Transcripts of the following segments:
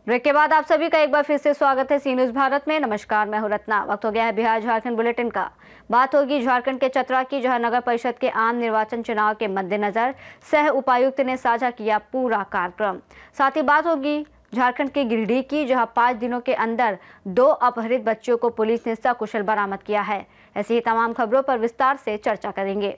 Break के बाद आप सभी का एक बार फिर से स्वागत है सी न्यूज भारत में। नमस्कार, मैं हूं रत्ना। वक्त हो गया है बिहार झारखंड बुलेटिन का। बात होगी झारखंड के चतरा की, जहां नगर परिषद के आम निर्वाचन चुनाव के मद्देनजर सह उपायुक्त ने साझा किया पूरा कार्यक्रम। साथ ही बात होगी झारखंड के गिरिडीह की, जहां 5 दिनों के अंदर 2 अपहरित बच्चों को पुलिस ने सकुशल बरामद किया है। ऐसी ही तमाम खबरों पर विस्तार से चर्चा करेंगे।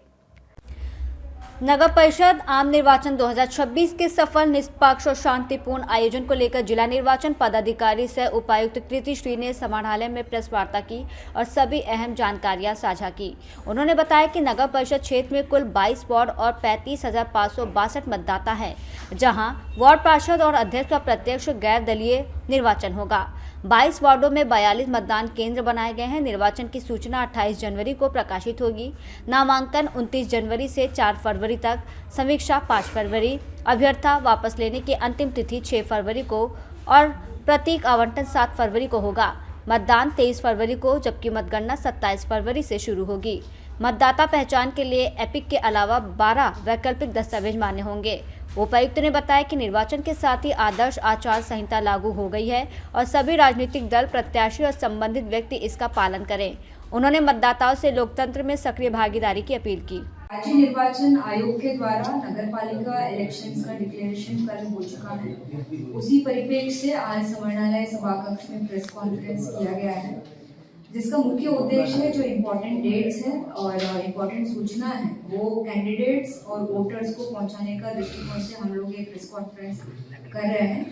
नगर परिषद आम निर्वाचन 2026 के सफल, निष्पक्ष और शांतिपूर्ण आयोजन को लेकर जिला निर्वाचन पदाधिकारी सह उपायुक्त कृति श्री ने समाहरणालय में प्रेस वार्ता की और सभी अहम जानकारियां साझा की। उन्होंने बताया कि नगर परिषद क्षेत्र में कुल 22 वार्ड और 35,562 मतदाता हैं, जहां वार्ड पार्षद और अध्यक्ष का प्रत्यक्ष गैर दलीय निर्वाचन होगा। 22 वार्डों में 42 मतदान केंद्र बनाए गए हैं। निर्वाचन की सूचना 28 जनवरी को प्रकाशित होगी। नामांकन 29 जनवरी से 4 फरवरी तक, समीक्षा 5 फरवरी, अभ्यर्थी वापस लेने की अंतिम तिथि 6 फरवरी को और प्रतीक आवंटन 7 फरवरी को होगा। मतदान 23 फरवरी को, जबकि मतगणना 27 फरवरी से शुरू होगी। मतदाता पहचान के लिए एपिक के अलावा 12 वैकल्पिक दस्तावेज मान्य होंगे। उपायुक्त ने बताया कि निर्वाचन के साथ ही आदर्श आचार संहिता लागू हो गई है और सभी राजनीतिक दल, प्रत्याशी और संबंधित व्यक्ति इसका पालन करें। उन्होंने मतदाताओं से लोकतंत्र में सक्रिय भागीदारी की अपील की। राज्य निर्वाचन आयोग के द्वारा नगरपालिका इलेक्शंस का डिक्लेरेशन कल हो चुका है। उसी परिप्रेक्ष्य से आज समाहरणालय सभाकक्ष में प्रेस कॉन्फ्रेंस किया गया है, जिसका मुख्य उद्देश्य है जो इम्पोर्टेंट डेट्स है और इम्पोर्टेंट सूचना है वो कैंडिडेट्स और वोटर्स को पहुंचाने का दृष्टिकोण से हम लोग ये प्रेस कॉन्फ्रेंस कर रहे हैं।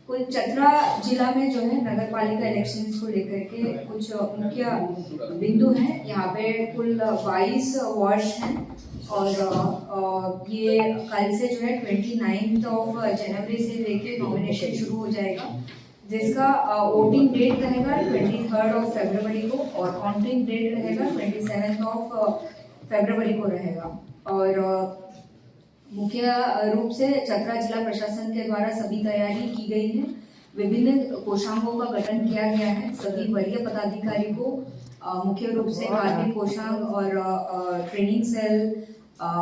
कुल चतरा जिला में जो है नगरपालिका इलेक्शंस को लेकर के कुछ मुख्य बिंदु हैं। यहाँ पे कुल 22 वार्ड्स हैं और ये कल से जो है 29 जनवरी से लेके नॉमिनेशन शुरू हो जाएगा, जिसका वोटिंग डेट रहेगा 23 फरवरी को और काउंटिंग डेट रहेगा 27 फरवरी को रहेगा। और मुख्य रूप से चतरा जिला प्रशासन के द्वारा सभी तैयारी की गई है। विभिन्न कोषांगों का गठन किया गया है। सभी वरीय पदाधिकारी को मुख्य रूप से कार्मिक कोषांग और ट्रेनिंग सेल,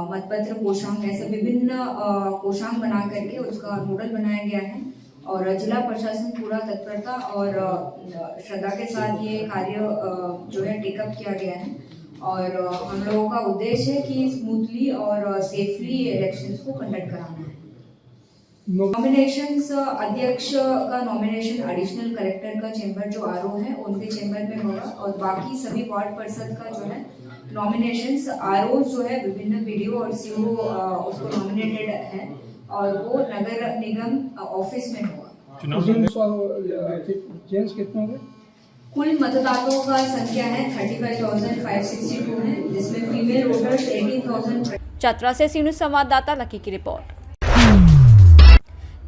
मतपत्र कोषांग, ऐसे विभिन्न कोषांग बना करके उसका नोडल बनाया गया है और जिला प्रशासन पूरा तत्परता और श्रद्धा के साथ ये कार्य जो है टेकअप किया गया है। और हम लोगों का उद्देश्य है कि स्मूथली और सेफली इलेक्शंस को कंडक्ट कराना है। नॉमिनेशंस, अध्यक्ष का नॉमिनेशन एडिशनल कलेक्टर का चेंबर जो आरओ है उनके चेंबर में होगा और बाकी सभी वार्ड पार्षद का जो है नॉमिनेशंस आरओ जो है विभिन्न वीडियो और सीओ उसको नॉमिनेटेड है और वो नगर निगम ऑफिस में होगा। जेंट्स कितने होंगे? कुल मतदाताओं का संख्या है 35,562 है, जिसमें फीमेल वोटर्स 18,000। चतरा से सी न्यूज संवाददाता लकी की रिपोर्ट।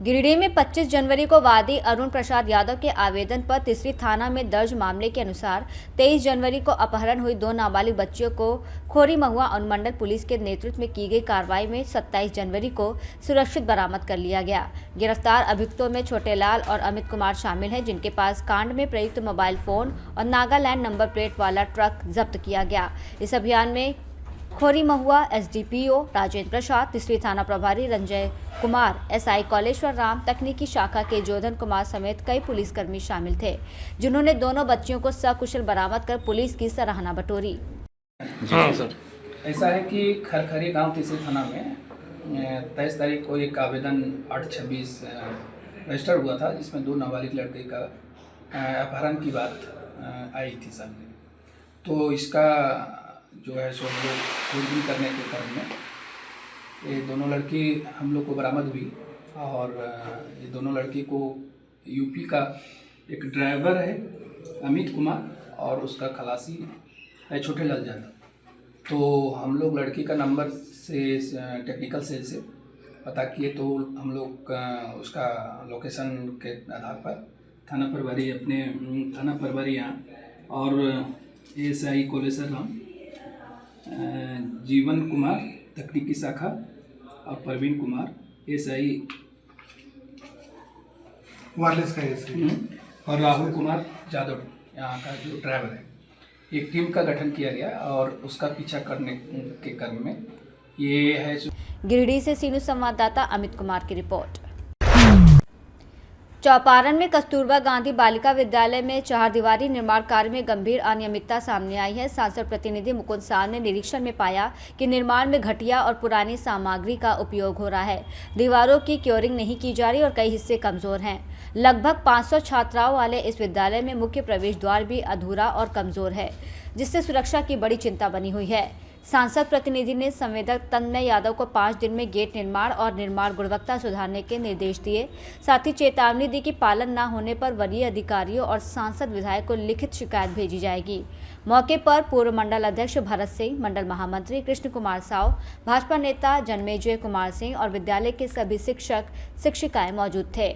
गिरिडीह में 25 जनवरी को वादी अरुण प्रसाद यादव के आवेदन पर तीसरी थाना में दर्ज मामले के अनुसार 23 जनवरी को अपहरण हुई 2 नाबालिग बच्चियों को खोरी महुआ अनुमंडल पुलिस के नेतृत्व में की गई कार्रवाई में 27 जनवरी को सुरक्षित बरामद कर लिया गया। गिरफ्तार अभियुक्तों में छोटे लाल और अमित कुमार शामिल हैं, जिनके पास कांड में प्रयुक्त मोबाइल फोन और नागालैंड नंबर प्लेट वाला ट्रक जब्त किया गया। इस अभियान में खोरी महुआ एसडीपीओ राजेंद्र प्रसाद, तीसरी थाना प्रभारी रंजय कुमार, एसआई कौलेश्वर राम, तकनीकी शाखा के जोधन कुमार समेत कई पुलिसकर्मी शामिल थे, जिन्होंने दोनों बच्चियों को सकुशल बरामद कर पुलिस की सराहना बटोरी। हाँ सर, ऐसा है कि खरखरी गांव तीसरी थाना में 23 तारीख को एक आवेदन 8/26 रजिस्टर हुआ था, जिसमें 2 नाबालिग लड़के का अपहरण की बात आई थी सामने। तो इसका जो है सो हम लोग खोजबीन करने के क्रम में ये दोनों लड़की हम लोग को बरामद हुई और ये दोनों लड़की को यूपी का एक ड्राइवर है अमित कुमार और उसका खलासी है छोटे लाल यादव। तो हम लोग लड़की का नंबर से टेक्निकल सेल से पता किए तो हम लोग उसका लोकेशन के आधार पर थाना प्रभारी यहाँ और एसआई कौलेश्वर राम, जीवन कुमार तकनीकी शाखा और प्रवीण कुमार एसआई वायरलेस का एसआई और राहुल कुमार यादव यहाँ का जो ड्राइवर है, एक टीम का गठन किया गया और उसका पीछा करने के क्रम में ये है। गिरिडीह से सी न्यूज संवाददाता अमित कुमार की रिपोर्ट। चौपारण में कस्तूरबा गांधी बालिका विद्यालय में चारदीवारी निर्माण कार्य में गंभीर अनियमितता सामने आई है। सांसद प्रतिनिधि मुकुंद साल ने निरीक्षण में पाया कि निर्माण में घटिया और पुरानी सामग्री का उपयोग हो रहा है। दीवारों की क्योरिंग नहीं की जा रही और कई हिस्से कमजोर हैं। लगभग 500 छात्राओं वाले इस विद्यालय में मुख्य प्रवेश द्वार भी अधूरा और कमजोर है, जिससे सुरक्षा की बड़ी चिंता बनी हुई है। सांसद प्रतिनिधि ने संवेदक तन्मय यादव को 5 दिन में गेट निर्माण और निर्माण गुणवत्ता सुधारने के निर्देश दिए। साथ ही चेतावनी दी कि पालन न होने पर वरीय अधिकारियों और सांसद विधायक को लिखित शिकायत भेजी जाएगी। मौके पर पूर्व मंडल अध्यक्ष भरत सिंह, मंडल महामंत्री कृष्ण कुमार साव, भाजपा नेता जन्मेजय कुमार सिंह और विद्यालय के सभी शिक्षक शिक्षिकाएं मौजूद थे।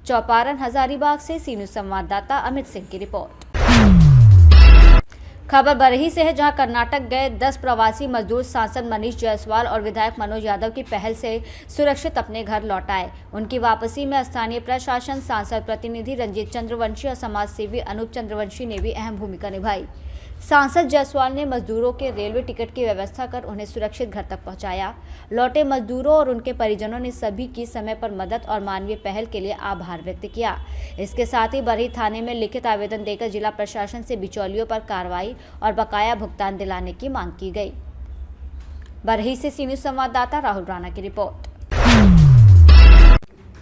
चौपारण हजारीबाग से सी न्यूज़ संवाददाता अमित सिंह की रिपोर्ट। खबर बरही से है, जहां कर्नाटक गए 10 प्रवासी मजदूर सांसद मनीष जायसवाल और विधायक मनोज यादव की पहल से सुरक्षित अपने घर लौट आए। उनकी वापसी में स्थानीय प्रशासन, सांसद प्रतिनिधि रंजीत चंद्रवंशी और समाज सेवी अनूप चंद्रवंशी ने भी अहम भूमिका निभाई। सांसद जायसवाल ने मजदूरों के रेलवे टिकट की व्यवस्था कर उन्हें सुरक्षित घर तक पहुंचाया। लौटे मजदूरों और उनके परिजनों ने सभी की समय पर मदद और मानवीय पहल के लिए आभार व्यक्त किया। इसके साथ ही बरही थाने में लिखित आवेदन देकर जिला प्रशासन से बिचौलियों पर कार्रवाई और बकाया भुगतान दिलाने की मांग की गई। बरही से सी न्यूज़ संवाददाता राहुल राणा की रिपोर्ट।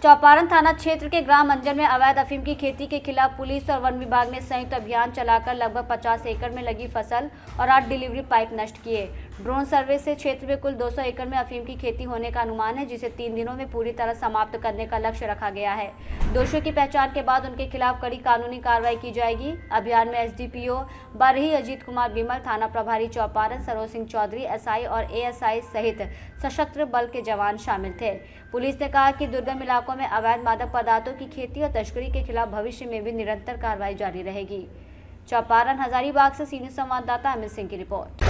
चौपारण थाना क्षेत्र के ग्राम अंजर में अवैध अफीम की खेती के खिलाफ पुलिस और वन विभाग ने संयुक्त अभियान चलाकर लगभग 50 एकड़ में लगी फसल और 8 डिलीवरी पाइप नष्ट किए। ड्रोन सर्वे से क्षेत्र में कुल 200 एकड़ में अफीम की खेती होने का अनुमान है, जिसे 3 दिनों में पूरी तरह समाप्त करने का लक्ष्य रखा गया है। दोषियों की पहचान के बाद उनके खिलाफ कड़ी कानूनी कार्रवाई की जाएगी। अभियान में एसडीपीओ बरही अजीत कुमार बिमल, थाना प्रभारी चौपारण सरोज सिंह चौधरी, एसआई और एएसआई सहित सशस्त्र बल के जवान शामिल थे। पुलिस ने कहा कि दुर्गम इलाकों में अवैध मादक पदार्थों की खेती और तस्करी के खिलाफ भविष्य में भी निरंतर कार्रवाई जारी रहेगी। चौपारण हजारीबाग से सी न्यूज़ संवाददाता अमित सिंह की रिपोर्ट।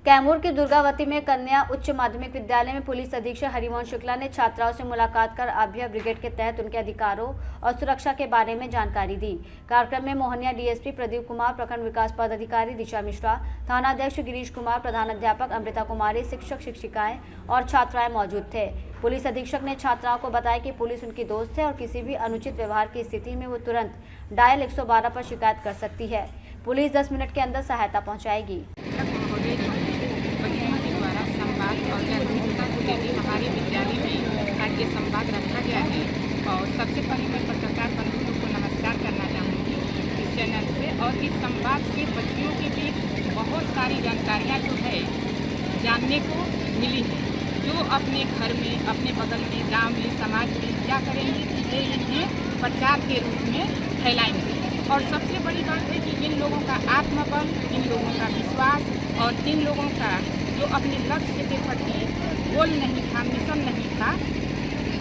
कैमूर के दुर्गावती में कन्या उच्च माध्यमिक विद्यालय में पुलिस अधीक्षक हरिमोहन शुक्ला ने छात्राओं से मुलाकात कर अभय ब्रिगेड के तहत उनके अधिकारों और सुरक्षा के बारे में जानकारी दी। कार्यक्रम में मोहनिया डीएसपी प्रदीप कुमार, प्रखंड विकास पदाधिकारी दिशा मिश्रा, थानाध्यक्ष गिरीश कुमार, प्रधानाध्यापक अमृता कुमारी, शिक्षक शिक्षिकाएं और छात्राएं मौजूद थे। पुलिस अधीक्षक ने छात्राओं को बताया कि पुलिस उनकी दोस्त है और किसी भी अनुचित व्यवहार की स्थिति में वो तुरंत डायल 112 पर शिकायत कर सकती है। पुलिस 10 मिनट के अंदर सहायता पहुँचाएगी। और जागरूकता को लेकर हमारे विद्यालय में आज ये संवाद रखा गया है। और सबसे पहले मैं पत्रकार बंधुओं को नमस्कार करना चाहूँगी इस चैनल से। और इस संवाद से बच्चियों के बीच बहुत सारी जानकारियाँ जो है जानने को मिली है, जो अपने घर में, अपने बगल में, गांव में, समाज में क्या करेंगे कि इन्हें प्रचार के रूप में फैलाएंगे। और सबसे बड़ी बात है कि इन लोगों का आत्मबल, इन लोगों का विश्वास और इन लोगों का जो अपने लक्ष्य के प्रति गोल नहीं था, मिशन नहीं था,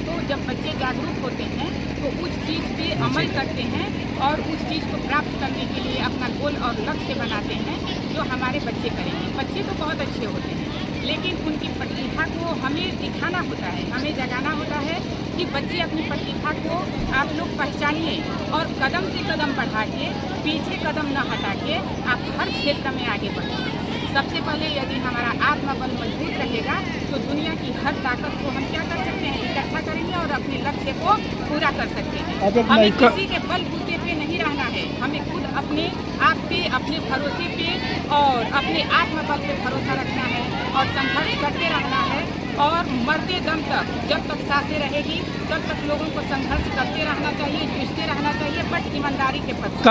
तो जब बच्चे जागरूक होते हैं तो उस चीज़ पे अमल करते हैं और उस चीज़ को प्राप्त करने के लिए अपना गोल और लक्ष्य बनाते हैं, जो हमारे बच्चे करेंगे। बच्चे तो बहुत अच्छे होते हैं, लेकिन उनकी प्रतिभा को हमें दिखाना होता है, हमें जगाना होता है कि बच्चे अपनी प्रतिभा को आप लोग पहचानिए और कदम से कदम बढ़ा के, पीछे कदम न हटा के आप हर क्षेत्र में आगे बढ़ें। सबसे पहले यदि हमारा आत्मबल मजबूत रहेगा तो दुनिया की हर ताकत को हम क्या कर सकते हैं, इकट्ठा करेंगे और अपने लक्ष्य को पूरा कर सकते हैं। हमें किसी के बलबूते पे नहीं रहना है, हमें खुद अपने आप पे, अपने भरोसे पे और अपने आत्मबल पे भरोसा रखना है और संघर्ष करते रहना है। और मरते दम तक, जब तक सांसें रहेगी तब तक लोगों को संघर्ष करते रहना चाहिए, जूझते रहना चाहिए, बट ईमानदारी के पथ।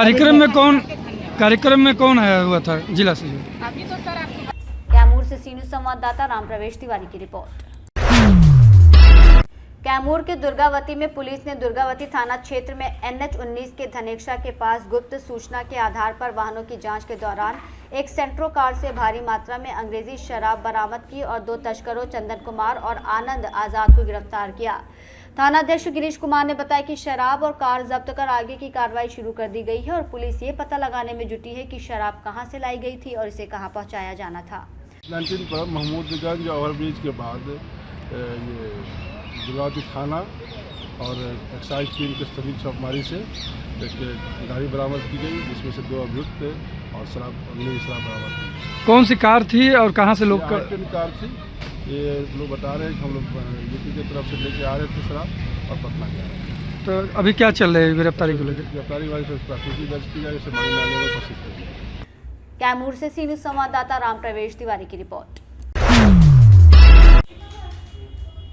कार्यक्रम में कौन आया हुआ था जिला से? अभी तो सर आपको कैमूर से सी न्यूज़ संवाददाता राम प्रवेश तिवारी की रिपोर्ट। कैमूर के दुर्गावती में पुलिस ने दुर्गावती थाना क्षेत्र में NH-19 के धनेक्षा के पास गुप्त सूचना के आधार पर वाहनों की जांच के दौरान एक सेंट्रो कार से भारी मात्रा में अंग्रेजी शराब बरामद की और 2 तस्करों चंदन कुमार और आनंद आजाद को गिरफ्तार किया। थानाध्यक्ष गिरीश कुमार ने बताया कि शराब और कार जब्त कर आगे की कार्रवाई शुरू कर दी गई है और पुलिस ये पता लगाने में जुटी है कि शराब कहां से लाई गई थी और इसे कहां पहुंचाया जाना था। 19 पर महमूदगंज ओवरब्रिज के बाद ये दुर्गावती थाना और एक्साइज टीम के सभी छापेमारी से एक गाड़ी बरामद की गई, जिसमें से 2 अभियुक्त और अंग्रेजी शराब बरामद की। कौन सी कार थी और कहां से लोग? कार थी, ये लोग बता रहे हैं कि हम लोग यूपी की तरफ से लेके आ रहे थे शराब और पटना के आ रहे थे। तो अभी क्या चल रहा है गिरफ्तारी को लेकर? गिरफ्तारी वाली से प्राथमिकी दर्ज की जाए, इसे मांगे न्यायालय में प्रेषित कर दिया। कैमूर से सी न्यूज संवाददाता राम प्रवेश तिवारी की रिपोर्ट।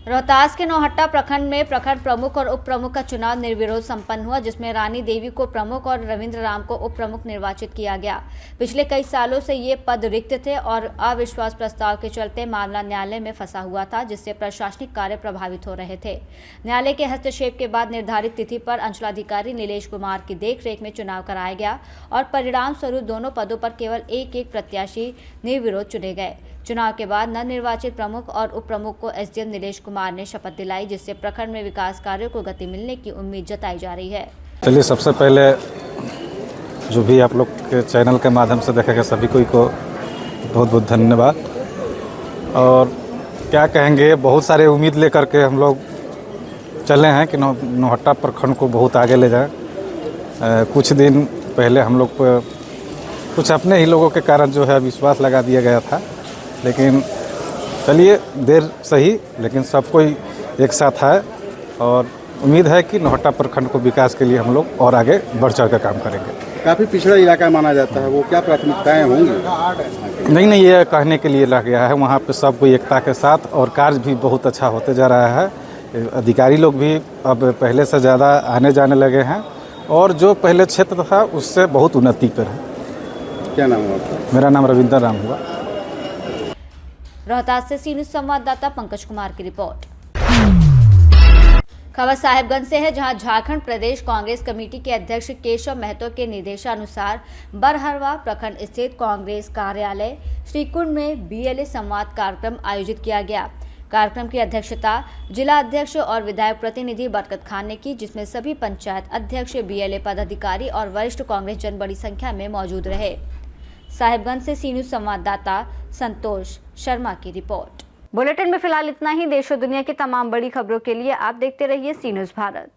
रोहतास के नौहट्टा प्रखंड में प्रखंड प्रमुख और उप प्रमुख का चुनाव निर्विरोध संपन्न हुआ, जिसमें रानी देवी को प्रमुख और रविंद्र राम को उप प्रमुख निर्वाचित किया गया। पिछले कई सालों से ये पद रिक्त थे और अविश्वास प्रस्ताव के चलते मामला न्यायालय में फंसा हुआ था, जिससे प्रशासनिक कार्य प्रभावित हो रहे थे। न्यायालय के हस्तक्षेप के बाद निर्धारित तिथि पर अंचलाधिकारी नीलेश कुमार की देखरेख में चुनाव कराया गया और परिणाम स्वरूप दोनों पदों पर केवल एक प्रत्याशी निर्विरोध चुने गए। चुनाव के बाद नवनिर्वाचित प्रमुख और उप प्रमुख को एसडीएम नीलेश कुमार ने शपथ दिलाई, जिससे प्रखंड में विकास कार्यों को गति मिलने की उम्मीद जताई जा रही है। चलिए, सबसे पहले जो भी आप लोग के चैनल के माध्यम से देखेगा सभी को बहुत बहुत धन्यवाद। और क्या कहेंगे, बहुत सारे उम्मीद लेकर के हम लोग चले हैं कि नौहट्टा प्रखंड को बहुत आगे ले जाएं। कुछ दिन पहले हम लोग पर कुछ अपने ही लोगों के कारण जो है विश्वास लगा दिया गया था, लेकिन चलिए देर सही, लेकिन सब कोई एक साथ है और उम्मीद है कि नौहट्टा प्रखंड को विकास के लिए हम लोग और आगे बढ़ चढ़ कर काम करेंगे। काफ़ी पिछड़ा इलाका माना जाता है, वो क्या प्राथमिकताएं होंगी? नहीं, ये कहने के लिए लग गया है। वहाँ पे सब कोई एकता के साथ और कार्य भी बहुत अच्छा होते जा रहा है। अधिकारी लोग भी अब पहले से ज़्यादा आने जाने लगे हैं और जो पहले क्षेत्र था उससे बहुत उन्नति पर है। क्या नाम हुआ आपका? मेरा नाम रविंद्र राम हुआ। रोहतास से सी न्यूज संवाददाता पंकज कुमार की रिपोर्ट। खबर साहिबगंज से है, जहां झारखंड प्रदेश कांग्रेस कमेटी के अध्यक्ष केशव महतो के निर्देशानुसार बरहरवा प्रखंड स्थित कांग्रेस कार्यालय श्रीकुंड में बीएलए संवाद कार्यक्रम आयोजित किया गया। कार्यक्रम की अध्यक्षता जिला अध्यक्ष और विधायक प्रतिनिधि बरकत खान ने की, जिसमें सभी पंचायत अध्यक्ष, बीएलए पदाधिकारी और वरिष्ठ कांग्रेस जन बड़ी संख्या में मौजूद रहे। साहिबगंज से सी न्यूज संवाददाता संतोष शर्मा की रिपोर्ट। बुलेटिन में फिलहाल इतना ही। देश और दुनिया की तमाम बड़ी खबरों के लिए आप देखते रहिए सी न्यूज भारत।